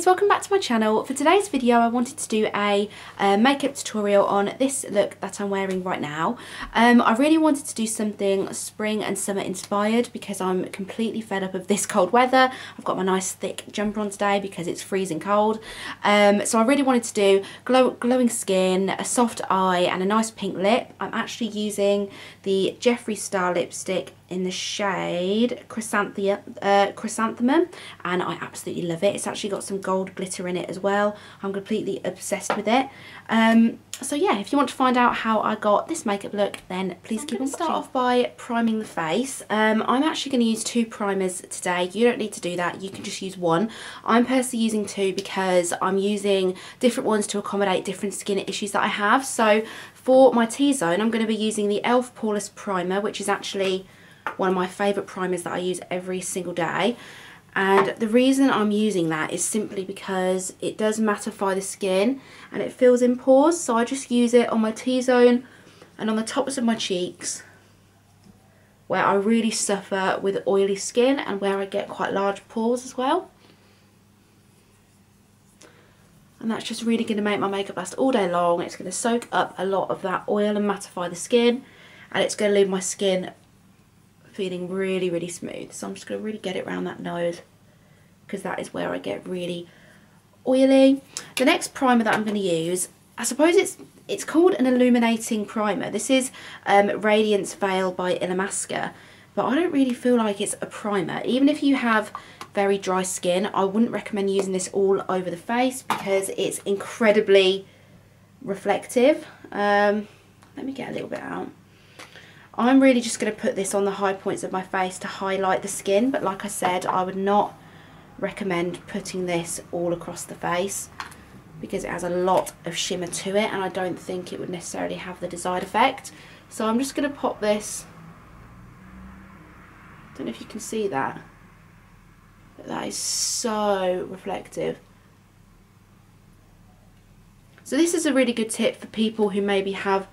welcome back to my channel. For today's video I wanted to do a makeup tutorial on this look that I'm wearing right now. I really wanted to do something spring and summer inspired because I'm completely fed up of this cold weather. I've got my nice thick jumper on today because it's freezing cold. So I really wanted to do glowing skin, a soft eye and a nice pink lip. I'm actually using the Jeffree Star lipstick in the shade Chrysanthemum, and I absolutely love it. It's actually got some gold glitter in it as well. I'm completely obsessed with it. So yeah, if you want to find out how I got this makeup look, then please keep on watching. Start off by priming the face. I'm actually going to use two primers today. You don't need to do that, you can just use one. I'm personally using two because I'm using different ones to accommodate different skin issues that I have. So for my T-zone, I'm going to be using the e.l.f. Poreless Primer, which is actually one of my favourite primers that I use every single day. And the reason I'm using that is simply because it does mattify the skin and it fills in pores. So I just use it on my T-zone and on the tops of my cheeks where I really suffer with oily skin and where I get quite large pores as well. And that's just really going to make my makeup last all day long. It's going to soak up a lot of that oil and mattify the skin, and it's going to leave my skin feeling really, really smooth. So I'm just going to really get it around that nose because that is where I get really oily. The next primer that I'm going to use, I suppose it's called an illuminating primer. This is Radiance Veil by Ilamasqua, but I don't really feel like it's a primer. Even if you have very dry skin, I wouldn't recommend using this all over the face because it's incredibly reflective. Let me get a little bit out. I'm really just going to put this on the high points of my face to highlight the skin, but like I said, I would not recommend putting this all across the face because it has a lot of shimmer to it and I don't think it would necessarily have the desired effect. So I'm just going to pop this, I don't know if you can see that, but that is so reflective. So this is a really good tip for people who maybe have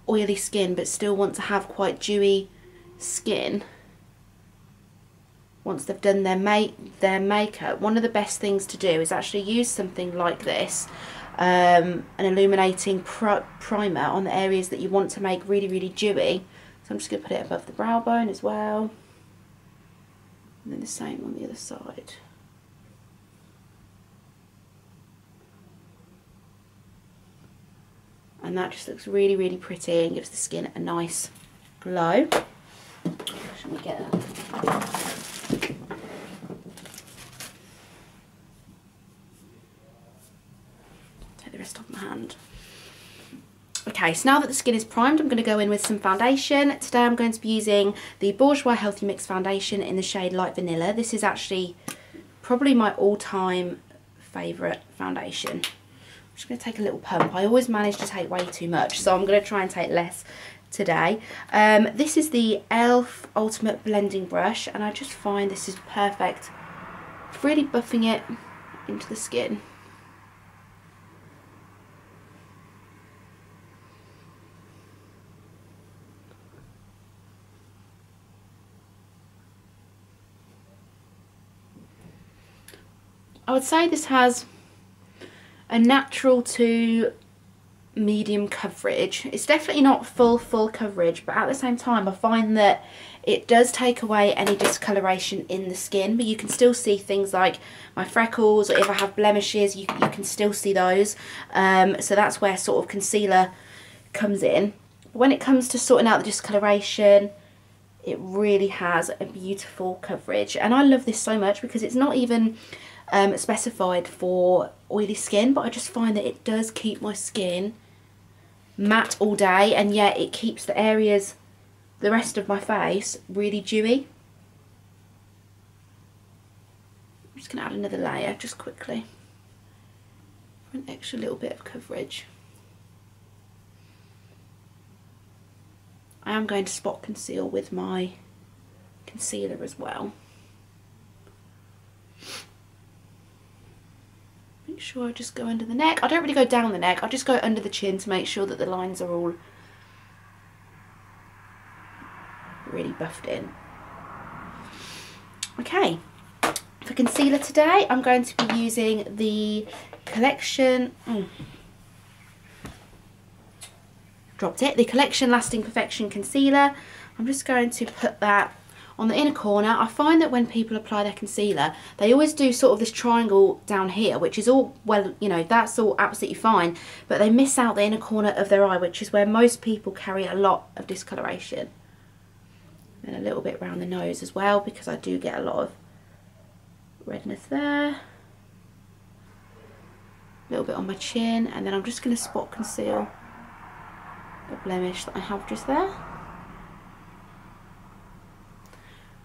oily skin but still want to have quite dewy skin once they've done their makeup. One of the best things to do is actually use something like this, an illuminating primer on the areas that you want to make really, really dewy. So I'm just going to put it above the brow bone as well, and then the same on the other side. And that just looks really, really pretty and gives the skin a nice glow. Should we get that? Take the rest off my hand. Okay, so now that the skin is primed, I'm going to go in with some foundation. Today I'm going to be using the Bourjois Healthy Mix Foundation in the shade Light Vanilla. This is actually probably my all-time favourite foundation. I'm just going to take a little pump. I always manage to take way too much, so I'm going to try and take less today. This is the e.l.f. Ultimate Blending Brush, and I just find this is perfect for really buffing it into the skin. I would say this has a natural to medium coverage. It's definitely not full coverage, but at the same time I find that it does take away any discoloration in the skin, but you can still see things like my freckles, or if I have blemishes you can still see those. So that's where sort of concealer comes in. But when it comes to sorting out the discoloration, it really has a beautiful coverage, and I love this so much because it's not even specified for oily skin, but I just find that it does keep my skin matte all day, and yet it keeps the areas, the rest of my face, really dewy. I'm just going to add another layer just quickly for an extra little bit of coverage. I am going to spot conceal with my concealer as well. Make sure I just go under the neck. I don't really go down the neck, I just go under the chin to make sure that the lines are all really buffed in. Okay, for concealer today, I'm going to be using the Collection... dropped it. The Collection Lasting Perfection Concealer. I'm just going to put that on the inner corner. I find that when people apply their concealer, they always do sort of this triangle down here, which is all, well, you know, that's all absolutely fine, but they miss out the inner corner of their eye, which is where most people carry a lot of discoloration. And a little bit around the nose as well, because I do get a lot of redness there. A little bit on my chin, and then I'm just going to spot conceal a blemish that I have just there.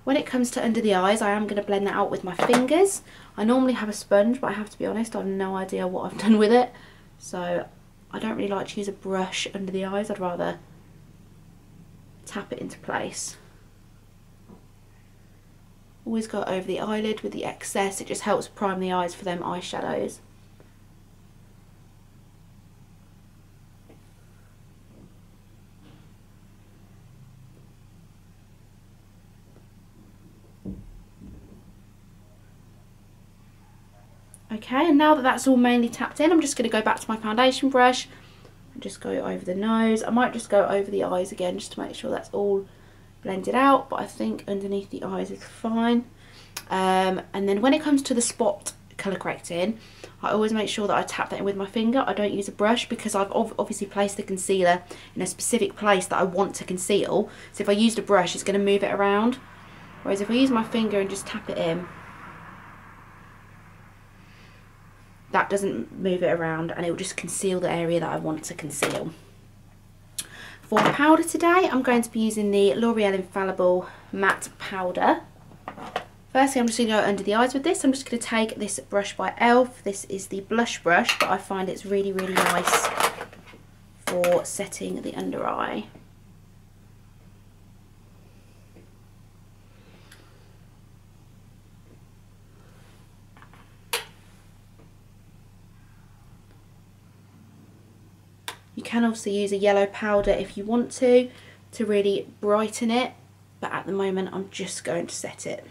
When it comes to under the eyes, I am going to blend that out with my fingers. I normally have a sponge, but I have to be honest, I have no idea what I've done with it. So I don't really like to use a brush under the eyes. I'd rather tap it into place. Always go over the eyelid with the excess. It just helps prime the eyes for them eyeshadows. Okay, and now that that's all mainly tapped in, I'm just going to go back to my foundation brush and just go over the nose. I might just go over the eyes again just to make sure that's all blended out, but I think underneath the eyes is fine. And then when it comes to the spot colour correcting, I always make sure that I tap that in with my finger. I don't use a brush because I've obviously placed the concealer in a specific place that I want to conceal. So if I used a brush, it's going to move it around. Whereas if I use my finger and just tap it in, that doesn't move it around and it will just conceal the area that I want to conceal. For powder today, I'm going to be using the L'Oreal Infallible Matte Powder. Firstly, I'm just going to go under the eyes with this. I'm just going to take this brush by e.l.f. This is the blush brush, but I find it's really, really nice for setting the under eye. You can also use a yellow powder if you want to really brighten it, but at the moment I'm just going to set it.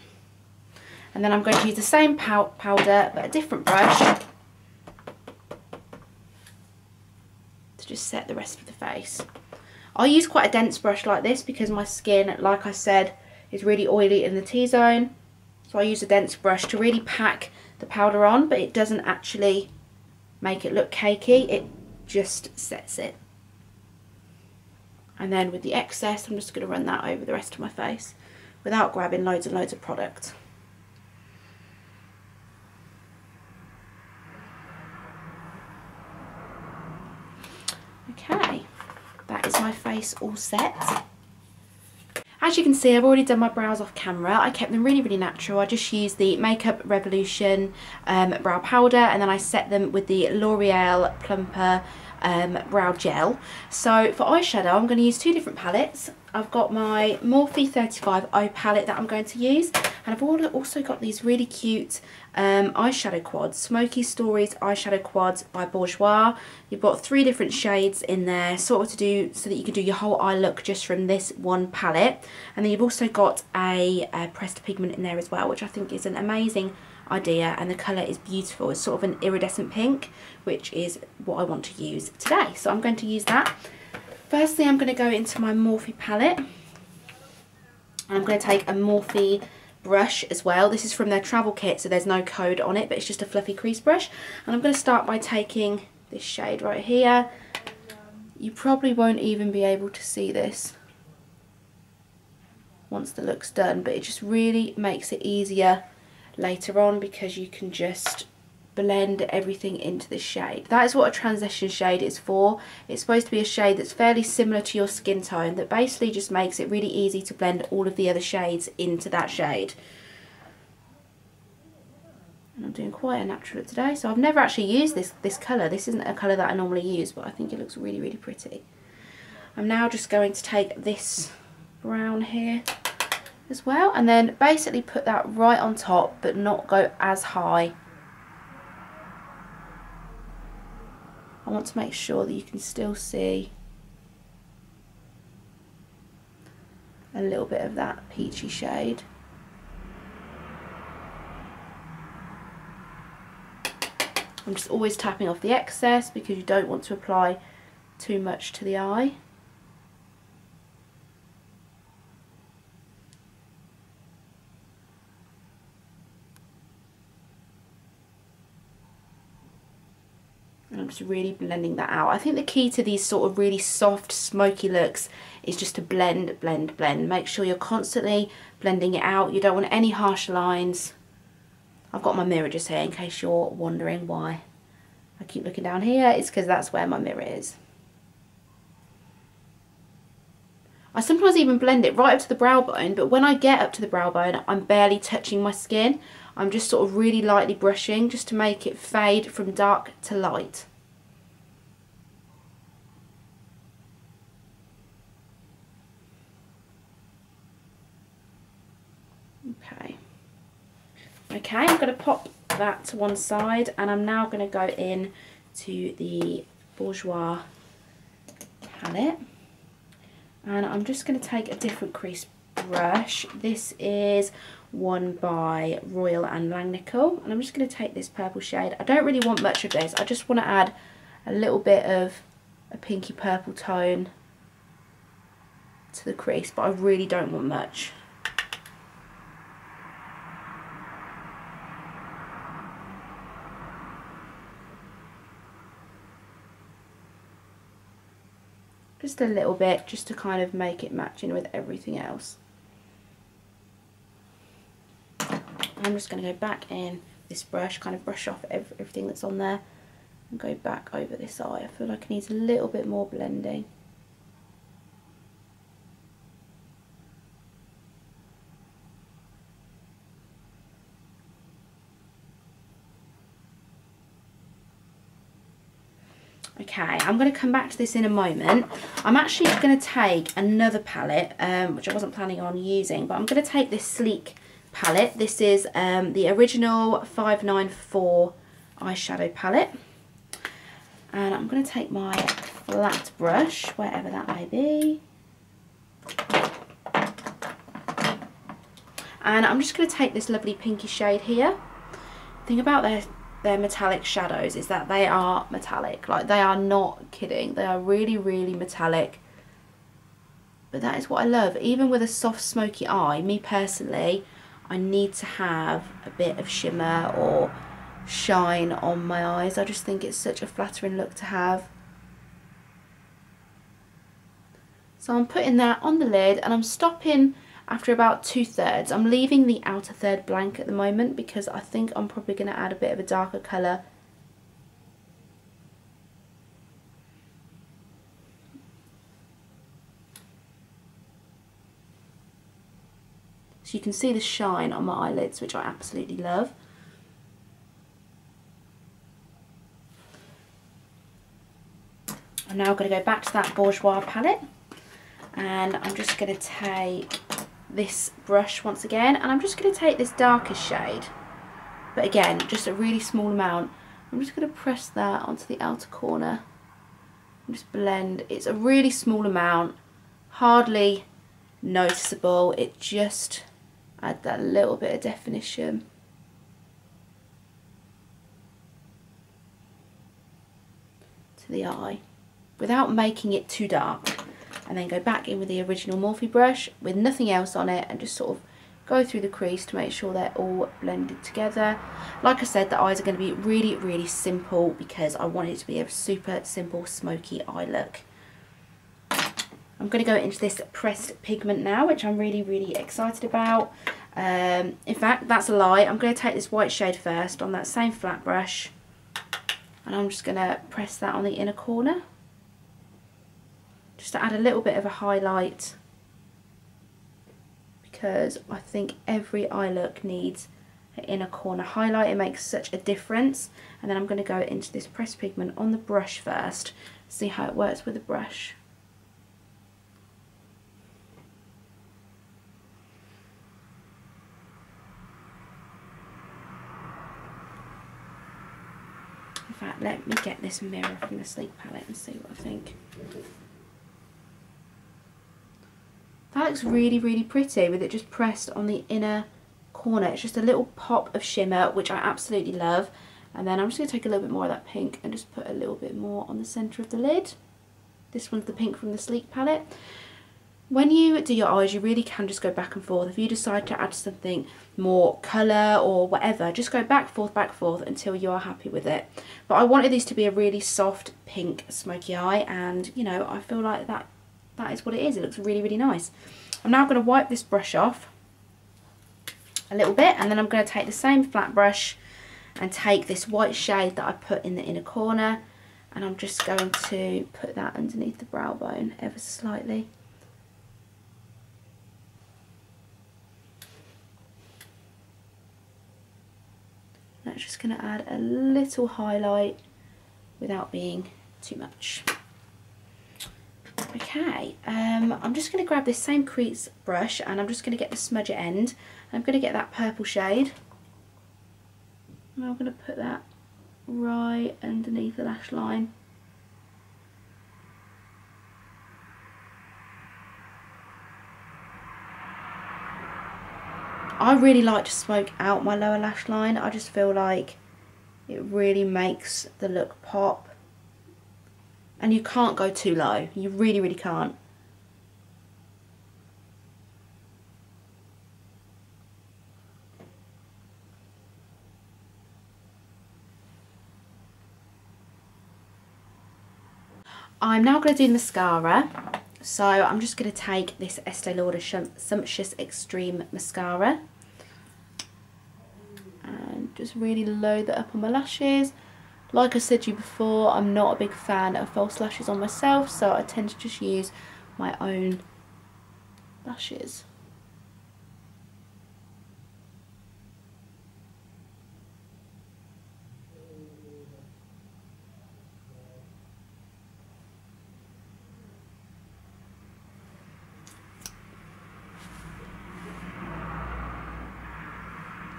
And then I'm going to use the same powder but a different brush to just set the rest of the face. I use quite a dense brush like this because my skin, like I said, is really oily in the T-zone. So I use a dense brush to really pack the powder on, but it doesn't actually make it look cakey. It just sets it. And then with the excess, I'm just going to run that over the rest of my face without grabbing loads and loads of product. Okay, that is my face all set. As you can see, I've already done my brows off camera. I kept them really, really natural. I just used the Makeup Revolution brow powder, and then I set them with the L'Oreal Plumper brow gel. So for eyeshadow, I'm going to use two different palettes. I've got my Morphe 35O palette that I'm going to use, and I've also got these really cute eyeshadow quads, Smokey Stories eyeshadow quads by Bourjois. You've got 3 different shades in there, sort of to do so that you can do your whole eye look just from this one palette. And then you've also got a pressed pigment in there as well, which I think is an amazing idea, and the colour is beautiful. It's sort of an iridescent pink, which is what I want to use today. So I'm going to use that. Firstly, I'm going to go into my Morphe palette, and I'm going to take a Morphe brush as well. This is from their travel kit, so there's no code on it, but it's just a fluffy crease brush. And I'm going to start by taking this shade right here. You probably won't even be able to see this once the look's done, but it just really makes it easier later on because you can just blend everything into this shade. That is what a transition shade is for. It's supposed to be a shade that's fairly similar to your skin tone that basically just makes it really easy to blend all of the other shades into that shade. And I'm doing quite a natural look today, so I've never actually used this colour. This isn't a colour that I normally use, but I think it looks really, really pretty. I'm now just going to take this brown here as well, and then basically put that right on top but not go as high. I want to make sure that you can still see a little bit of that peachy shade. I'm just always tapping off the excess because you don't want to apply too much to the eye. And I'm just really blending that out. I think the key to these sort of really soft, smoky looks is just to blend, blend, blend. Make sure you're constantly blending it out. You don't want any harsh lines. I've got my mirror just here in case you're wondering why I keep looking down here. It's because that's where my mirror is. I sometimes even blend it right up to the brow bone, but when I get up to the brow bone, I'm barely touching my skin. I'm just sort of really lightly brushing just to make it fade from dark to light. Okay, I'm going to pop that to one side, and I'm now going to go in to the Bourjois palette, and I'm just going to take a different crease brush. This is one by Royal and Langnickel, and I'm just going to take this purple shade. I don't really want much of this, I just want to add a little bit of a pinky purple tone to the crease, but I really don't want much. Just a little bit, just to kind of make it matching with everything else. I'm just going to go back in this brush, kind of brush off everything that's on there and go back over this eye. I feel like it needs a little bit more blending. Okay, I'm going to come back to this in a moment. I'm actually going to take another palette, which I wasn't planning on using, but I'm going to take this Sleek palette. This is the original 594 eyeshadow palette. And I'm going to take my flat brush, wherever that may be. And I'm just going to take this lovely pinky shade here. The thing about their metallic shadows is that they are metallic. Like, they are not kidding. They are really, really metallic. But that is what I love. Even with a soft, smoky eye, me personally, I need to have a bit of shimmer or shine on my eyes. I just think it's such a flattering look to have. So I'm putting that on the lid, and I'm stopping after about 2/3. I'm leaving the outer third blank at the moment because I think I'm probably going to add a bit of a darker colour. So you can see the shine on my eyelids, which I absolutely love. I'm now going to go back to that Bourjois palette, and I'm just going to take this brush once again, and I'm just going to take this darkest shade, but again just a really small amount. I'm just going to press that onto the outer corner and just blend. It's a really small amount, hardly noticeable. It just adds that little bit of definition. To the eye without making it too dark. And then go back in with the original Morphe brush with nothing else on it and just sort of go through the crease to make sure they're all blended together. Like I said, the eyes are going to be really, really simple because I want it to be a super simple smoky eye look. I'm going to go into this pressed pigment now, which I'm really, really excited about. In fact, that's a lie. I'm going to take this white shade first on that same flat brush, and I'm just going to press that on the inner corner, just to add a little bit of a highlight, because I think every eye look needs an inner corner highlight. It makes such a difference. And then I'm going to go into this pressed pigment on the brush first, see how it works with the brush. In fact, let me get this mirror from the Sleek palette and see what I think. That looks really, really pretty with it just pressed on the inner corner. It's just a little pop of shimmer, which I absolutely love. And then I'm just going to take a little bit more of that pink and just put a little bit more on the centre of the lid. This one's the pink from the Sleek palette. When you do your eyes, you really can just go back and forth. If you decide to add something more colour or whatever, just go back, forth until you are happy with it. But I wanted this to be a really soft pink smoky eye, and you know, I feel like that is what it is. It looks really, really nice. I'm now going to wipe this brush off a little bit, and then I'm going to take the same flat brush and take this white shade that I put in the inner corner, and I'm just going to put that underneath the brow bone ever so slightly. That's just going to add a little highlight without being too much. Okay, I'm just going to grab this same crease brush and I'm just going to get the smudger end. I'm going to get that purple shade and I'm going to put that right underneath the lash line. I really like to smoke out my lower lash line. I just feel like it really makes the look pop. And you can't go too low. You really, really can't. I'm now going to do the mascara. So I'm just going to take this Estee Lauder Sumptuous Extreme Mascara and just really load that up on my lashes. Like I said to you before, I'm not a big fan of false lashes on myself, so I tend to just use my own lashes.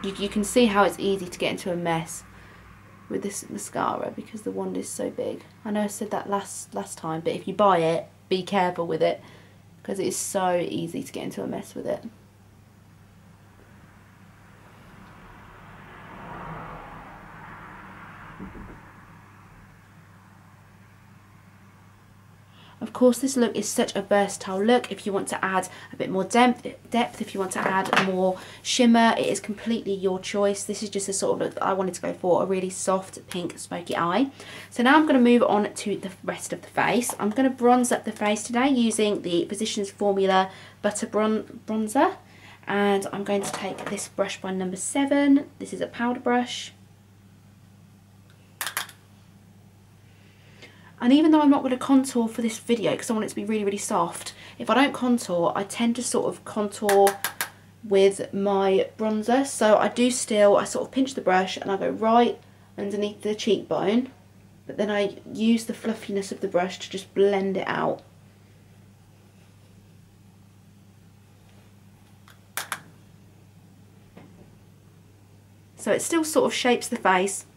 You can see how it's easy to get into a mess with this mascara because the wand is so big. I know I said that last time, but if you buy it, be careful with it because it is so easy to get into a mess with it. Of course, this look is such a versatile look. If you want to add a bit more depth, if you want to add more shimmer, it is completely your choice. This is just a sort of look that I wanted to go for, a really soft pink smoky eye. So now I'm going to move on to the rest of the face. I'm going to bronze up the face today using the Physicians Formula Butter Bronzer. And I'm going to take this brush by number 7. This is a powder brush. And even though I'm not going to contour for this video because I want it to be really, really soft, if I don't contour, I tend to sort of contour with my bronzer. So I sort of pinch the brush and I go right underneath the cheekbone, but then I use the fluffiness of the brush to just blend it out. So it still sort of shapes the face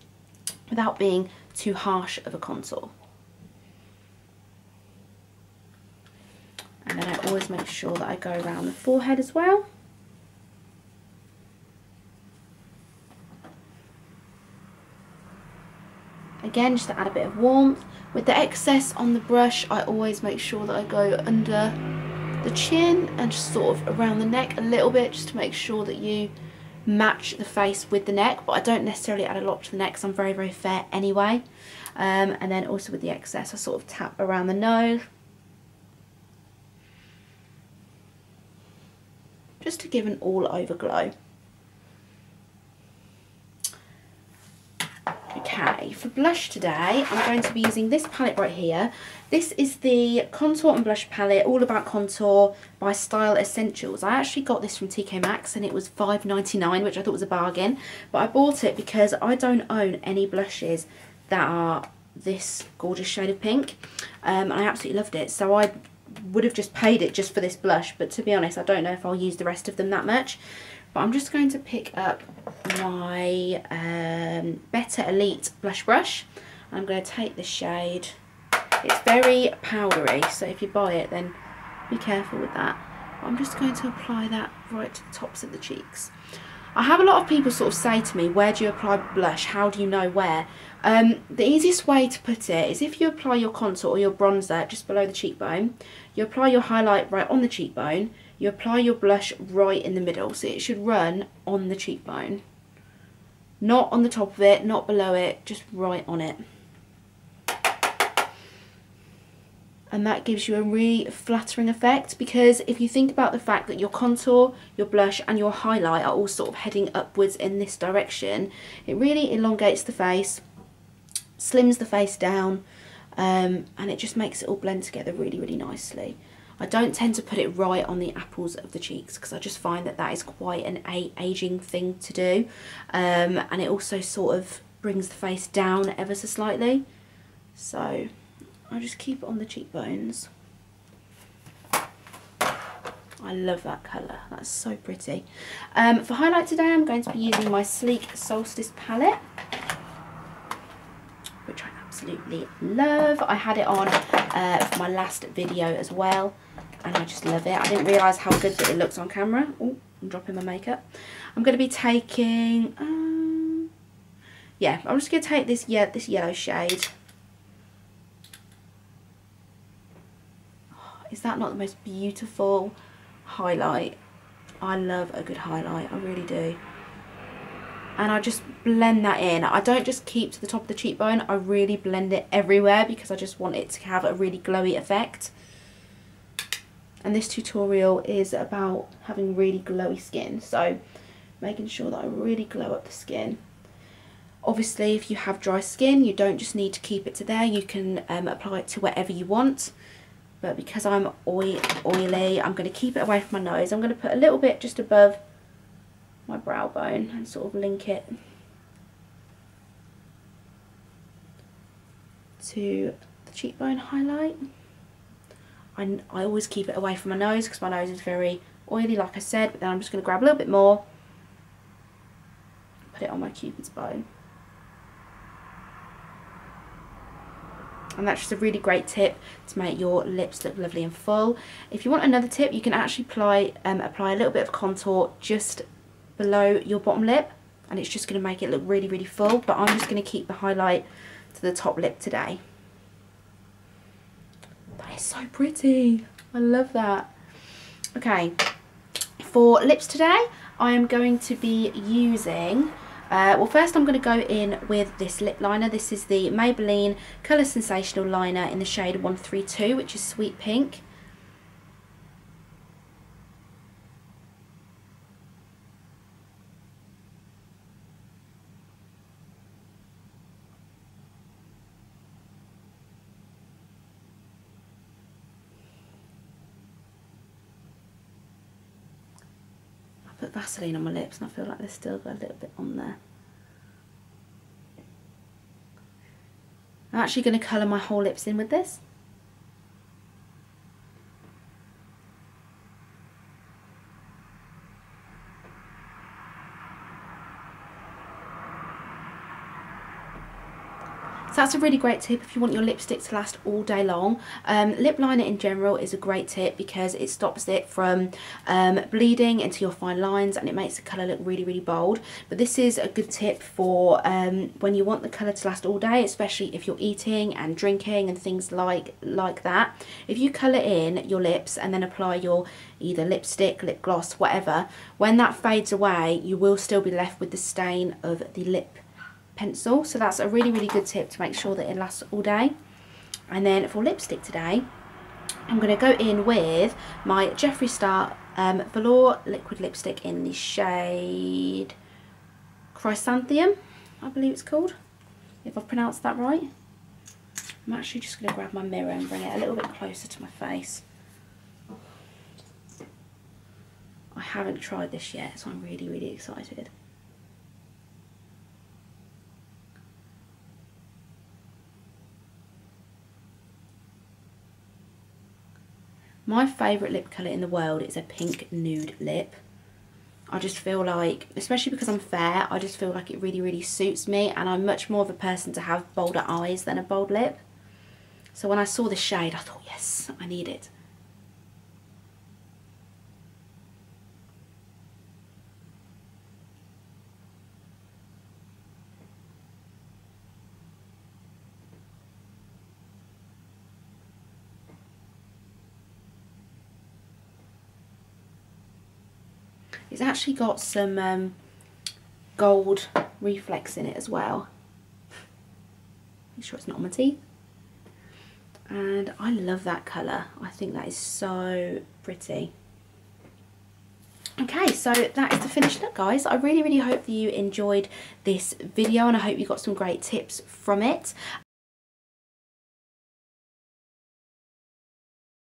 without being too harsh of a contour. And then I always make sure that I go around the forehead as well. Again, just to add a bit of warmth. With the excess on the brush, I always make sure that I go under the chin and just sort of around the neck a little bit, just to make sure that you match the face with the neck. But I don't necessarily add a lot to the neck because I'm very, very fair anyway. And then also with the excess, I sort of tap around the nose, just to give an all over glow. Okay, for blush today, I'm going to be using this palette right here. This is the Contour and Blush palette, All About Contour by Style Essentials. I actually got this from TK Maxx and it was $5.99, which I thought was a bargain. But I bought it because I don't own any blushes that are this gorgeous shade of pink. And I absolutely loved it. So I would have just paid it just for this blush, but to be honest, I don't know if I'll use the rest of them that much. But I'm just going to pick up my Better Elite blush brush. I'm going to take the shade. It's very powdery, so if you buy it, then be careful with that. But I'm just going to apply that right to the tops of the cheeks. I have a lot of people sort of say to me, where do you apply blush? How do you know where? The easiest way to put it is if you apply your contour or your bronzer just below the cheekbone, you apply your highlight right on the cheekbone, you apply your blush right in the middle. So it should run on the cheekbone. Not on the top of it, not below it, just right on it. And that gives you a really flattering effect, because if you think about the fact that your contour, your blush and your highlight are all sort of heading upwards in this direction, it really elongates the face, slims the face down, and it just makes it all blend together really, really nicely. I don't tend to put it right on the apples of the cheeks because I just find that that is quite an aging thing to do, and it also sort of brings the face down ever so slightly. So I'll just keep it on the cheekbones. I love that colour, that's so pretty. For highlight today I'm going to be using my Sleek Solstice palette, which I absolutely love. I had it on for my last video as well, and I just love it. I didn't realise how good that it looks on camera. Oh, I'm dropping my makeup. I'm going to be taking, yeah, I'm just going to take this yellow shade. Oh, is that not the most beautiful highlight? I love a good highlight, I really do. And I just blend that in. I don't just keep to the top of the cheekbone, I really blend it everywhere because I just want it to have a really glowy effect. And this tutorial is about having really glowy skin, so making sure that I really glow up the skin. Obviously if you have dry skin, you don't just need to keep it to there, you can apply it to wherever you want. But because I'm oily, I'm going to keep it away from my nose. I'm going to put a little bit just above my brow bone and sort of link it to the cheekbone highlight. I always keep it away from my nose because my nose is very oily, like I said, but then I'm just going to grab a little bit more, put it on my cupid's bow. And that's just a really great tip to make your lips look lovely and full. If you want another tip, you can actually apply a little bit of contour just below your bottom lip, and it's just going to make it look really, really full, but I'm just going to keep the highlight to the top lip today. That is so pretty. I love that. Okay, for lips today, I am going to be using, well first I'm going to go in with this lip liner. This is the Maybelline Colour Sensational liner in the shade 132, which is Sweet Pink. Put Vaseline on my lips and I feel like there's still got a little bit on there. I'm actually going to colour my whole lips in with this. So that's a really great tip if you want your lipstick to last all day long. Lip liner in general is a great tip because it stops it from bleeding into your fine lines, and it makes the colour look really, really bold. But this is a good tip for when you want the colour to last all day, especially if you're eating and drinking and things like that. If you colour in your lips and then apply your either lipstick, lip gloss, whatever, when that fades away, you will still be left with the stain of the lip pencil. So that's a really, really good tip to make sure that it lasts all day. And then for lipstick today, I'm going to go in with my Jeffree Star Velour liquid lipstick in the shade Chrysanthemum, I believe it's called, if I've pronounced that right. I'm actually just going to grab my mirror and bring it a little bit closer to my face. I haven't tried this yet, so I'm really, really excited. My favourite lip colour in the world is a pink nude lip. I just feel like, especially because I'm fair, I just feel like it really, really suits me, and I'm much more of a person to have bolder eyes than a bold lip. So when I saw this shade, I thought, yes, I need it. It's actually got some gold reflex in it as well. Make sure it's not on my teeth. And I love that colour. I think that is so pretty. Okay, so that is the finished look, guys. I really hope that you enjoyed this video, and I hope you got some great tips from it.